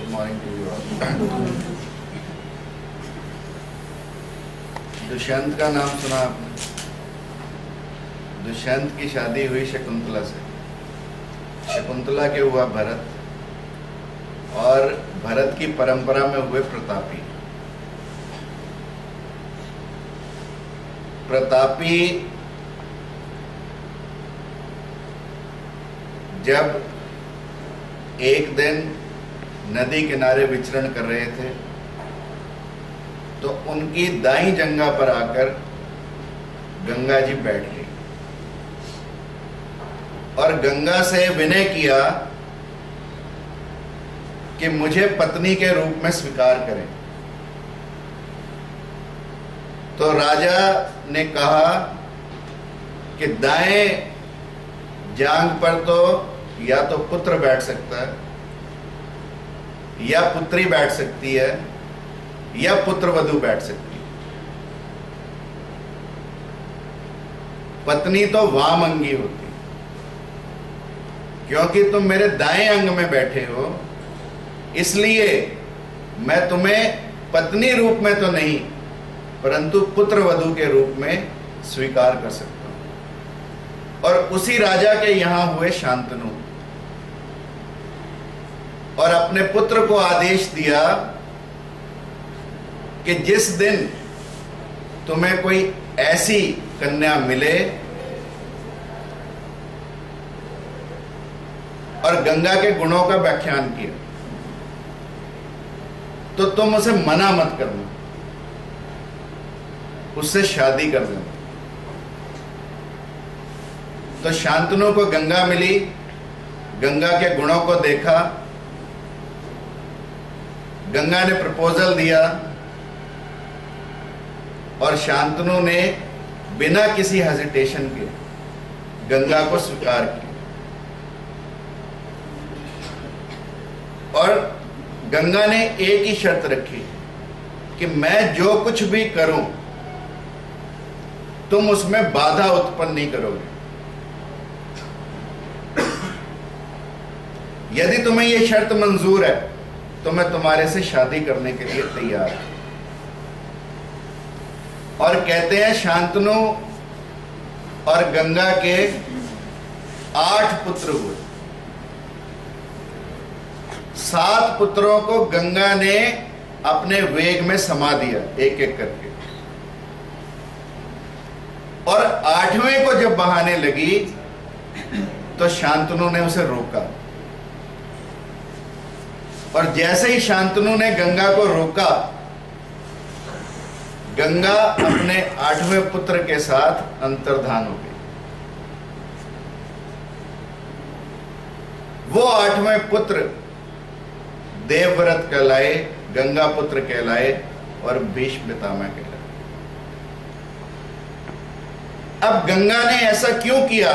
Good morning to you all. Dushyant का नाम सुना आपने? दुष्यंत की शादी हुई शकुंतला से। शकुंतला के हुआ भरत, और भरत की परंपरा में हुए प्रतापी। प्रतापी जब एक दिन नदी किनारे विचरण कर रहे थे तो उनकी दाईं जंघा पर आकर गंगा जी बैठ गई और गंगा से विनय किया कि मुझे पत्नी के रूप में स्वीकार करें। तो राजा ने कहा कि दाएं जांघ पर तो या तो पुत्र बैठ सकता है, या पुत्री बैठ सकती है, या पुत्र वधू बैठ सकती है। पत्नी तो वाम अंगी होती, क्योंकि तुम मेरे दाएं अंग में बैठे हो, इसलिए मैं तुम्हें पत्नी रूप में तो नहीं परंतु पुत्र वधू के रूप में स्वीकार कर सकता हूं। और उसी राजा के यहां हुए शांतनु, और अपने पुत्र को आदेश दिया कि जिस दिन तुम्हें कोई ऐसी कन्या मिले और गंगा के गुणों का व्याख्यान किया तो तुम उसे मना मत करना, उससे शादी कर देना। तो शांतनु को गंगा मिली, गंगा के गुणों को देखा, गंगा ने प्रपोजल दिया और शांतनु ने बिना किसी हेजिटेशन के गंगा को स्वीकार किया। और गंगा ने एक ही शर्त रखी कि मैं जो कुछ भी करूं तुम उसमें बाधा उत्पन्न नहीं करोगे। यदि तुम्हें यह शर्त मंजूर है तो मैं तुम्हारे से शादी करने के लिए तैयार हूं। और कहते हैं शांतनु और गंगा के 8 पुत्र हुए। 7 पुत्रों को गंगा ने अपने वेग में समा दिया एक एक करके, और 8वें को जब बहाने लगी तो शांतनु ने उसे रोका। और जैसे ही शांतनु ने गंगा को रोका, गंगा अपने 8वें पुत्र के साथ अंतर्धान हो गई। वो 8वें पुत्र देवव्रत कहलाए, गंगा पुत्र कहलाए और भीष्म पितामह कहलाए। अब गंगा ने ऐसा क्यों किया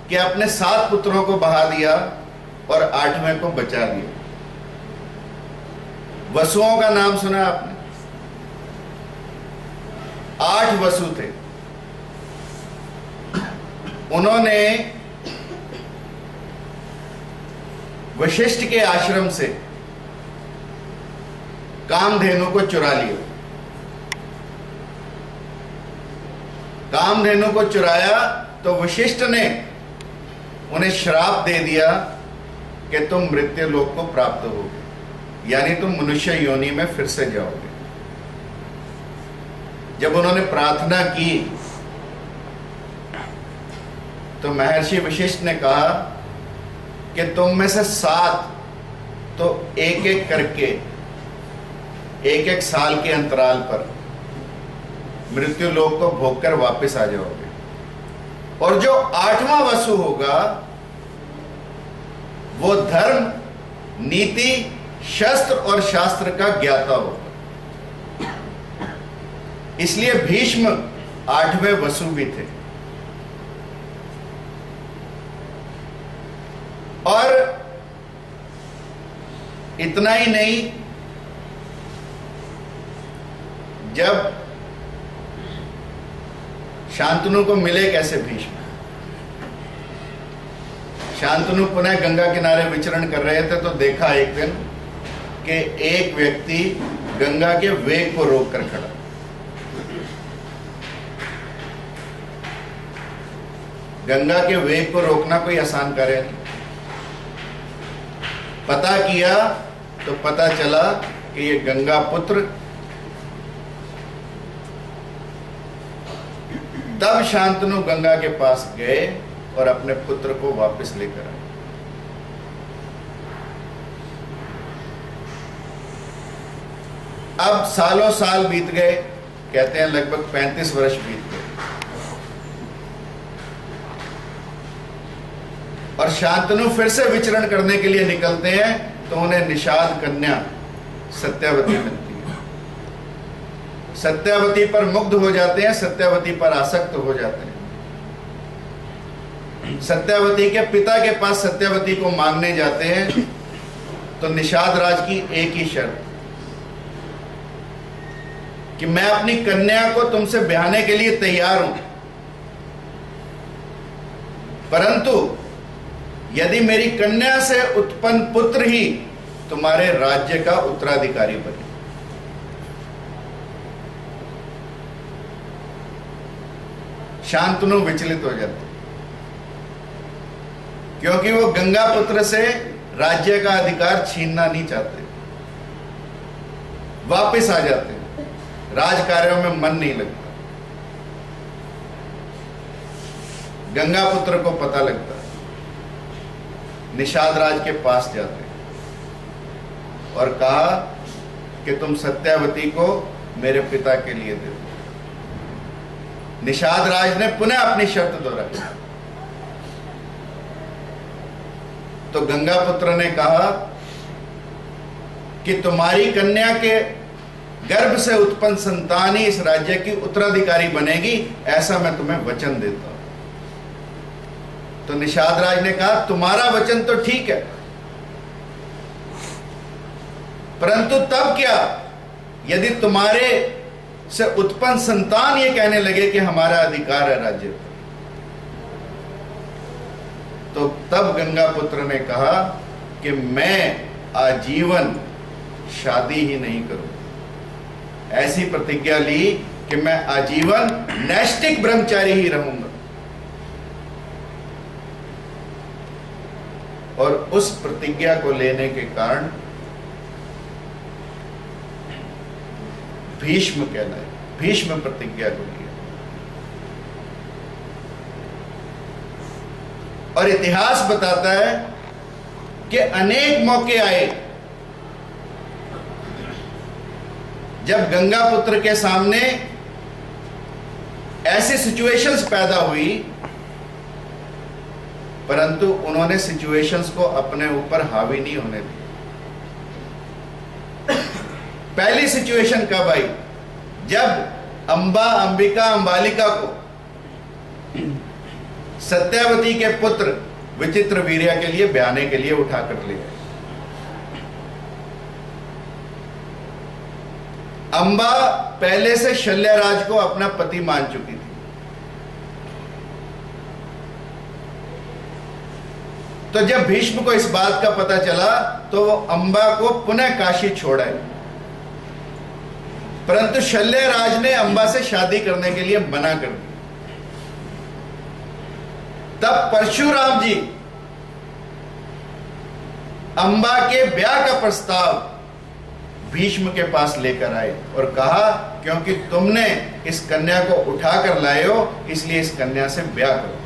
कि अपने 7 पुत्रों को बहा दिया और 8वें को बचा दिया? वसुओं का नाम सुना आपने? 8 वसु थे। उन्होंने वशिष्ठ के आश्रम से कामधेनु को चुरा लिया। कामधेनु को चुराया तो वशिष्ठ ने उन्हें श्राप दे दिया कि तुम मृत्यु लोक को प्राप्त होगे, यानी तुम मनुष्य योनि में फिर से जाओगे। जब उन्होंने प्रार्थना की तो महर्षि वशिष्ठ ने कहा कि तुम में से 7 तो एक एक करके एक एक साल के अंतराल पर मृत्यु लोक को भोगकर वापस आ जाओगे, और जो 8वां वसु होगा वो धर्म, नीति, शस्त्र और शास्त्र का ज्ञाता होगा। इसलिए भीष्म 8वें वसु भी थे। और इतना ही नहीं, जब शांतनु को मिले कैसे भीष्म, शांतनु पुनः गंगा किनारे विचरण कर रहे थे तो देखा एक दिन कि एक व्यक्ति गंगा के वेग को रोककर खड़ा। गंगा के वेग को रोकना कोई आसान कार्य नहीं। पता किया तो पता चला कि ये गंगा पुत्र, तब शांतनु गंगा के पास गए और अपने पुत्र को वापस लेकर आए। अब सालों साल बीत गए, कहते हैं लगभग 35 वर्ष बीत गए, और शांतनु फिर से विचरण करने के लिए निकलते हैं तो उन्हें निषाद कन्या सत्यावती मिलती है। सत्यावती पर मुग्ध हो जाते हैं, सत्यावती पर आसक्त हो जाते हैं। सत्यावती के पिता के पास सत्यावती को मांगने जाते हैं तो निषाद राज की एक ही शर्त कि मैं अपनी कन्या को तुमसे ब्याहने के लिए तैयार हूं, परंतु यदि मेरी कन्या से उत्पन्न पुत्र ही तुम्हारे राज्य का उत्तराधिकारी बने। शांतनु विचलित हो जाते, क्योंकि वो गंगा पुत्र से राज्य का अधिकार छीनना नहीं चाहते। वापस आ जाते, राज कार्यों में मन नहीं लगता। गंगा पुत्र को पता लगता, निषाद राज के पास जाते और कहा कि तुम सत्यावती को मेरे पिता के लिए दे दो। निषाद राज ने पुनः अपनी शर्त दोहराई तो गंगा पुत्र ने कहा कि तुम्हारी कन्या के गर्भ से उत्पन्न संतान ही इस राज्य की उत्तराधिकारी बनेगी, ऐसा मैं तुम्हें वचन देता हूं। तो निषाद राज ने कहा तुम्हारा वचन तो ठीक है, परंतु तब क्या यदि तुम्हारे से उत्पन्न संतान ये कहने लगे कि हमारा अधिकार है राज्य पर। तो तब गंगा पुत्र ने कहा कि मैं आजीवन शादी ही नहीं करूंगा। ऐसी प्रतिज्ञा ली कि मैं आजीवन नैष्टिक ब्रह्मचारी ही रहूंगा। और उस प्रतिज्ञा को लेने के कारण भीष्म कहलाए। भीष्म प्रतिज्ञा को लिया। और इतिहास बताता है कि अनेक मौके आए जब गंगा पुत्र के सामने ऐसी सिचुएशंस पैदा हुई, परंतु उन्होंने सिचुएशंस को अपने ऊपर हावी नहीं होने दिया। पहली सिचुएशन कब आई? जब अंबिका अंबालिका को सत्यावती के पुत्र विचित्र वीर्या के लिए ब्याहने के लिए उठाकर ले गए। अंबा पहले से शल्यराज को अपना पति मान चुकी थी। तो जब भीष्म को इस बात का पता चला तो वो अंबा को पुनः काशी छोड़ाए, परंतु शल्यराज ने अंबा से शादी करने के लिए मना कर दिया। तब परशुराम जी अंबा के ब्याह का प्रस्ताव भीष्म के पास लेकर आए और कहा क्योंकि तुमने इस कन्या को उठाकर लाए हो, इसलिए इस कन्या से ब्याह करो।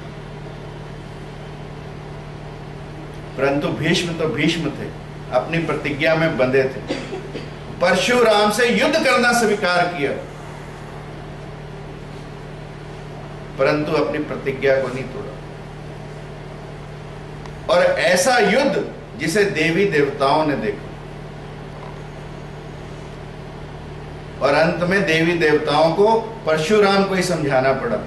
परंतु भीष्म तो भीष्म थे, अपनी प्रतिज्ञा में बंधे थे। परशुराम से युद्ध करना स्वीकार किया, परंतु अपनी प्रतिज्ञा को नहीं तोड़ा। और ऐसा युद्ध जिसे देवी देवताओं ने देखा, और अंत में देवी देवताओं को परशुराम को ही समझाना पड़ा,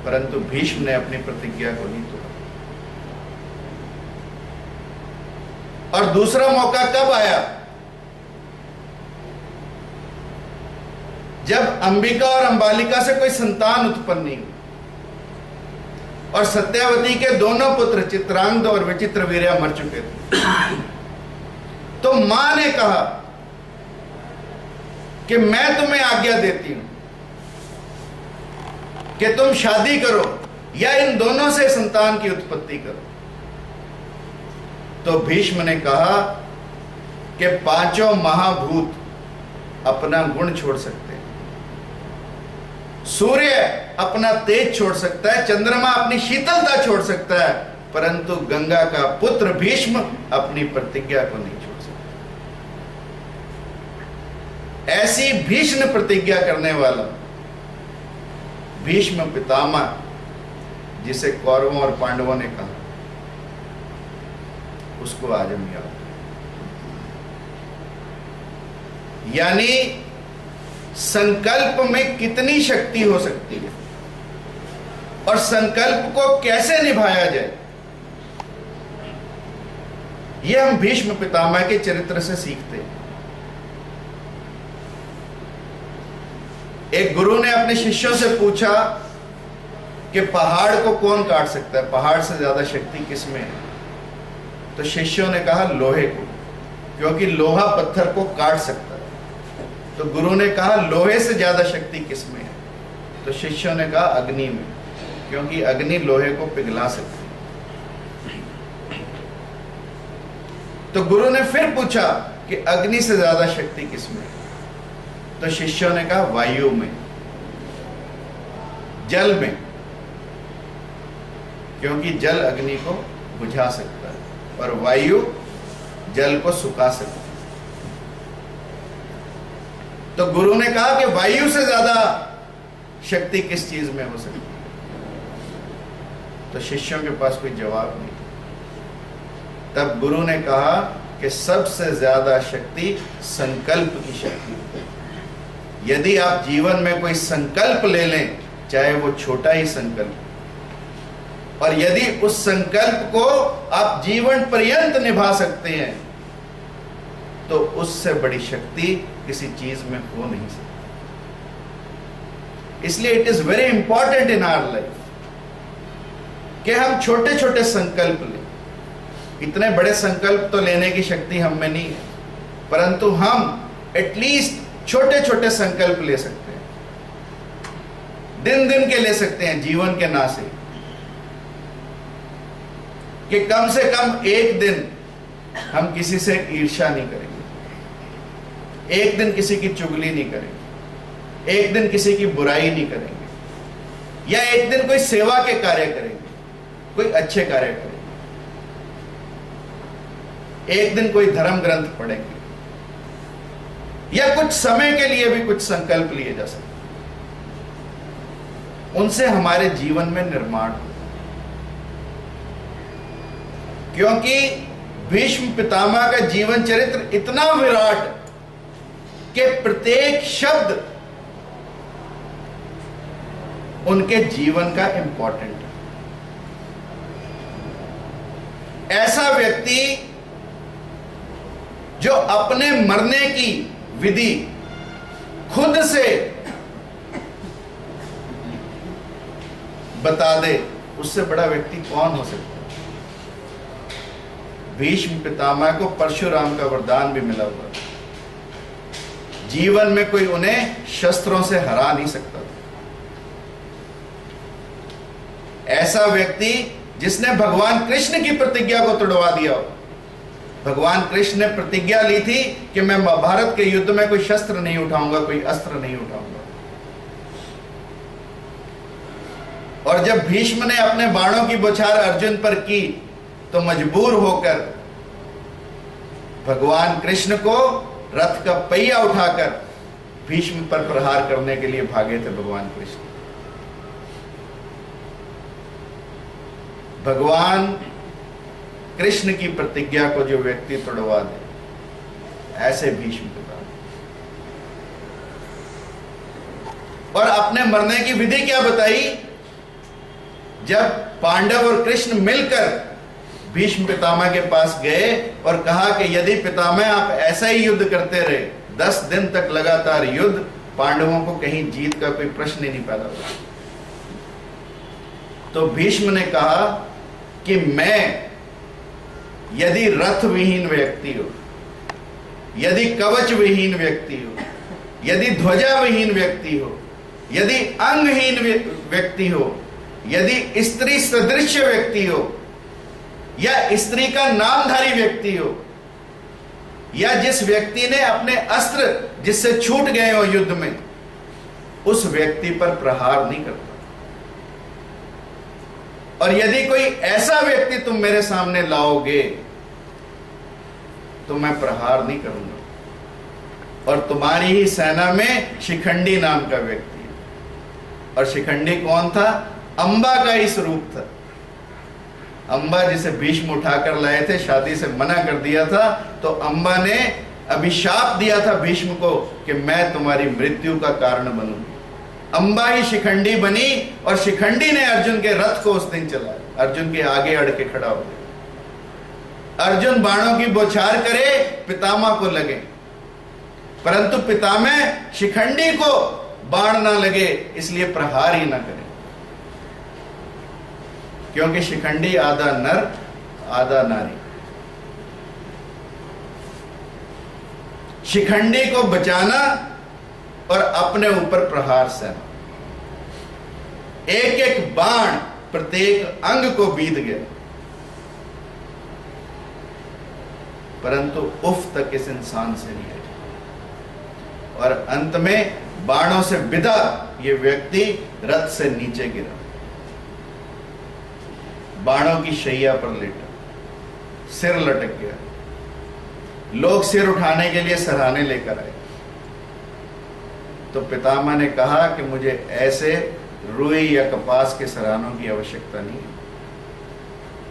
परंतु भीष्म ने अपनी प्रतिज्ञा को नहीं तोड़ा। और दूसरा मौका कब आया? जब अंबिका और अंबालिका से कोई संतान उत्पन्न नहीं हुई। और सत्यावती के दोनों पुत्र चित्रांगद और विचित्रवीर्या मर चुके थे। तो मां ने कहा कि मैं तुम्हें आज्ञा देती हूं कि तुम शादी करो या इन दोनों से संतान की उत्पत्ति करो। तो भीष्म ने कहा कि पांचों महाभूत अपना गुण छोड़ सकते हैं, सूर्य अपना तेज छोड़ सकता है, चंद्रमा अपनी शीतलता छोड़ सकता है, परंतु गंगा का पुत्र भीष्म अपनी प्रतिज्ञा को नहीं छोड़ सकता। ऐसी भीष्म प्रतिज्ञा करने वाला भीष्म पितामह, जिसे कौरवों और पांडवों ने कहा, उसको आज हम याद, यानी संकल्प में कितनी शक्ति हो सकती है और संकल्प को कैसे निभाया जाए, यह हम भीष्म पितामह के चरित्र से सीखते हैं। एक गुरु ने अपने शिष्यों से पूछा कि पहाड़ को कौन काट सकता है, पहाड़ से ज्यादा शक्ति किसमें है? तो शिष्यों ने कहा लोहे को, क्योंकि लोहा पत्थर को काट सकता है। तो गुरु ने कहा लोहे से ज्यादा शक्ति किसमें है? तो शिष्यों ने कहा अग्नि में, क्योंकि अग्नि लोहे को पिघला सकती है। तो गुरु ने फिर पूछा कि अग्नि से ज्यादा शक्ति किसमें है? तो शिष्यों ने कहा वायु में, जल में, क्योंकि जल अग्नि को बुझा सकता है और वायु जल को सुखा सकता है। तो गुरु ने कहा कि वायु से ज्यादा शक्ति किस चीज में हो सकती है? तो शिष्यों के पास कोई जवाब नहीं। तब गुरु ने कहा कि सबसे ज्यादा शक्ति संकल्प की शक्ति है। यदि आप जीवन में कोई संकल्प ले लें, चाहे वो छोटा ही संकल्प, और यदि उस संकल्प को आप जीवन पर्यंत निभा सकते हैं, तो उससे बड़ी शक्ति किसी चीज में हो नहीं सकती। इसलिए it is very important in our life कि हम छोटे छोटे संकल्प लें। इतने बड़े संकल्प तो लेने की शक्ति हम में नहीं है, परंतु हम एटलीस्ट छोटे छोटे संकल्प ले सकते हैं, दिन दिन के ले सकते हैं, जीवन के ना से, कि कम से कम एक दिन हम किसी से ईर्ष्या नहीं करेंगे, एक दिन किसी की चुगली नहीं करेंगे, एक दिन किसी की बुराई नहीं करेंगे, या एक दिन कोई सेवा के कार्य करेंगे, कोई अच्छे कार्य करेंगे, एक दिन कोई धर्म ग्रंथ पढ़ेंगे, या कुछ समय के लिए भी कुछ संकल्प लिए जा सकते। उनसे हमारे जीवन में निर्माण हो, क्योंकि भीष्म पितामह का जीवन चरित्र इतना विराट कि प्रत्येक शब्द उनके जीवन का इंपॉर्टेंट है। ऐसा व्यक्ति जो अपने मरने की विधि खुद से बता दे, उससे बड़ा व्यक्ति कौन हो सकता है? भीष्म पितामह को परशुराम का वरदान भी मिला हुआ, जीवन में कोई उन्हें शस्त्रों से हरा नहीं सकता। ऐसा व्यक्ति जिसने भगवान कृष्ण की प्रतिज्ञा को तोड़वा दिया हो। भगवान कृष्ण ने प्रतिज्ञा ली थी कि मैं महाभारत के युद्ध में कोई शस्त्र नहीं उठाऊंगा, कोई अस्त्र नहीं उठाऊंगा, और जब भीष्म ने अपने बाणों की बौछार अर्जुन पर की तो मजबूर होकर भगवान कृष्ण को रथ का पहिया उठाकर भीष्म पर प्रहार करने के लिए भागे थे भगवान कृष्ण। भगवान कृष्ण की प्रतिज्ञा को जो व्यक्ति तोड़वा दे, ऐसे भीष्म पिता। और अपने मरने की विधि क्या बताई? जब पांडव और कृष्ण मिलकर भीष्म पितामह के पास गए और कहा कि यदि पितामह आप ऐसा ही युद्ध करते रहे, 10 दिन तक लगातार युद्ध, पांडवों को कहीं जीत का कोई प्रश्न ही नहीं पैदा हुआ। तो भीष्म ने कहा कि मैं यदि रथ विहीन व्यक्ति हो, यदि कवच विहीन व्यक्ति हो, यदि ध्वजा विहीन व्यक्ति हो, यदि अंगहीन व्यक्ति हो, यदि स्त्री सदृश व्यक्ति हो, या स्त्री का नामधारी व्यक्ति हो, या जिस व्यक्ति ने अपने अस्त्र जिससे छूट गए हो युद्ध में, उस व्यक्ति पर प्रहार नहीं करता। और यदि कोई ऐसा व्यक्ति तुम मेरे सामने लाओगे तो मैं प्रहार नहीं करूंगा। और तुम्हारी ही सेना में शिखंडी नाम का व्यक्ति है। और शिखंडी कौन था? अंबा का ही स्वरूप था। अंबा जिसे भीष्म उठाकर लाए थे, शादी से मना कर दिया था, तो अंबा ने अभिशाप दिया था भीष्म को कि मैं तुम्हारी मृत्यु का कारण बनूंगी। अंबा ही शिखंडी बनी और शिखंडी ने अर्जुन के रथ को उस दिन चलाया। अर्जुन के आगे अड़ के खड़ा हो गया। अर्जुन बाणों की बौछार करे, पितामह को लगे, परंतु पितामह शिखंडी को बाण ना लगे, इसलिए प्रहार ही ना करे, क्योंकि शिखंडी आधा नर आधा नारी। शिखंडी को बचाना और अपने ऊपर प्रहार सहना। एक एक बाण प्रत्येक अंग को बीत गया, परंतु उफ तक इस इंसान से नहीं आई। और अंत में बाणों से विदा ये व्यक्ति रथ से नीचे गिरा, बाणों की शैया पर लेटा, सिर लटक गया। लोग सिर उठाने के लिए सराहने लेकर आए। तो पितामह ने कहा कि मुझे ऐसे रुई या कपास के सराहनों की आवश्यकता नहीं है,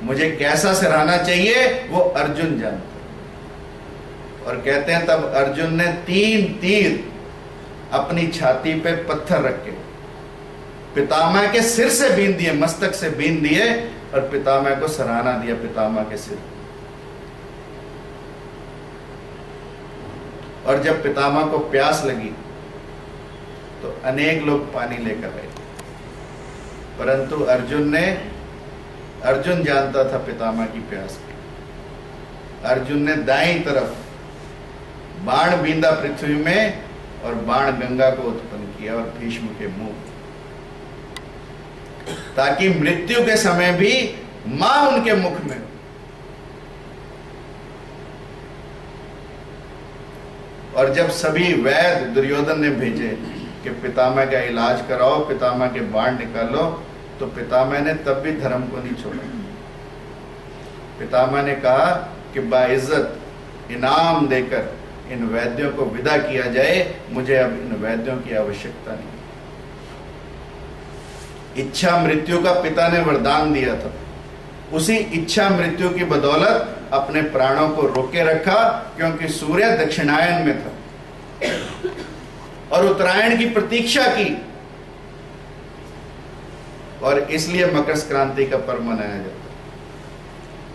मुझे कैसा सराहना चाहिए वो अर्जुन जानता है। और कहते हैं तब अर्जुन ने 3 तीर अपनी छाती पे पत्थर रख के पितामह के सिर से बीन दिए, मस्तक से बीन दिए, और पितामह को सराहना दिया पितामह के सिर। और जब पितामह को प्यास लगी तो अनेक लोग पानी लेकर आए, परंतु अर्जुन जानता था पितामह की प्यास की। अर्जुन ने दाईं तरफ बाण बींदा पृथ्वी में और बाण गंगा को उत्पन्न किया और भीष्म के मुंह, ताकि मृत्यु के समय भी मां उनके मुख में। और जब सभी वैद्य दुर्योधन ने भेजे कि पितामह का इलाज कराओ, पितामह के बाण निकालो, तो पितामह ने तब भी धर्म को नहीं छोड़ा। पितामह ने कहा कि बाइज्जत इनाम देकर इन वैद्यों को विदा किया जाए, मुझे अब इन वैद्यों की आवश्यकता नहीं। इच्छा मृत्यु का पिता ने वरदान दिया था, उसी इच्छा मृत्यु की बदौलत अपने प्राणों को रोके रखा, क्योंकि सूर्य दक्षिणायन में था और उत्तरायण की प्रतीक्षा की, और इसलिए मकर संक्रांति का पर्व मनाया जाता है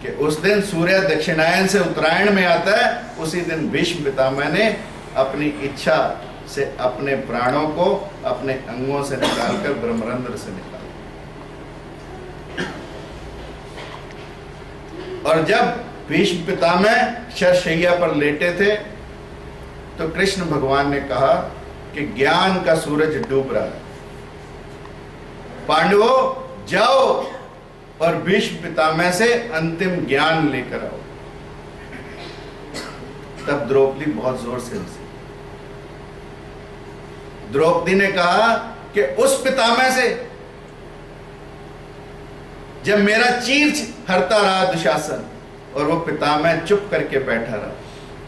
कि उस दिन सूर्य दक्षिणायन से उत्तरायण में आता है। उसी दिन भीष्म पितामह ने अपनी इच्छा से अपने प्राणों को अपने अंगों से निकालकर ब्रह्मरंध्र से निकाला। और जब भीष्म पितामह शरशैया पर लेटे थे तो कृष्ण भगवान ने कहा कि ज्ञान का सूरज डूब रहा है, पांडवों जाओ और भीष्म पितामह से अंतिम ज्ञान लेकर आओ। तब द्रौपदी बहुत जोर से हंसी। द्रौपदी ने कहा कि उस पितामह से जब मेरा चीर हरता रहा दुशासन और वो पितामह चुप करके बैठा रहा,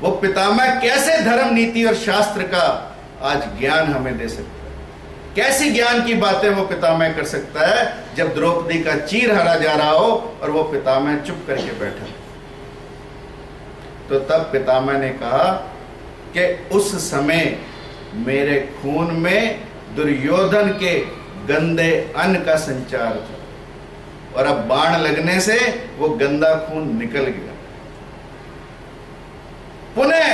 वो पितामह कैसे धर्म नीति और शास्त्र का आज ज्ञान हमें दे सकता है? कैसी ज्ञान की बातें वो पितामह कर सकता है जब द्रौपदी का चीर हरा जा रहा हो और वो पितामह चुप करके बैठा? तो तब पितामह ने कहा कि उस समय मेरे खून में दुर्योधन के गंदे अन्न का संचार था, और अब बाण लगने से वो गंदा खून निकल गया। पुनः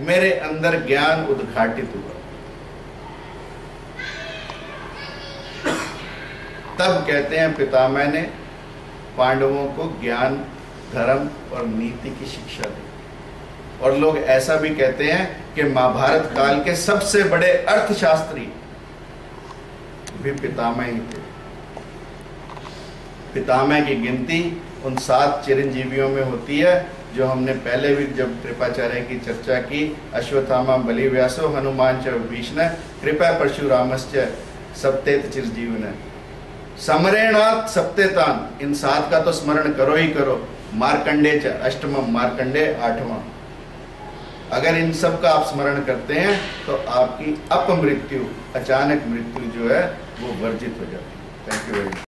मेरे अंदर ज्ञान उद्घाटित हुआ। तब कहते हैं पितामह ने पांडवों को ज्ञान, धर्म और नीति की शिक्षा दी। और लोग ऐसा भी कहते हैं कि महाभारत काल के सबसे बड़े अर्थशास्त्री भी पितामह ही थे। पितामह की गिनती उन 7 चिरंजीवियों में होती है जो हमने पहले भी जब कृपाचार्य की चर्चा की, अश्वत्थामा बलि व्यासो हनुमान च विभीषण कृपा परशुरामश्च सप्तेत चिरजीवन समरेणात् सप्तेतान। इन 7 का तो स्मरण करो ही करो। मार्कंडे च अष्टमम, मार्कंडे 8वां। अगर इन सब का आप स्मरण करते हैं तो आपकी अपमृत्यु, अचानक मृत्यु जो है वो वर्जित हो जाती है। Thank you very much.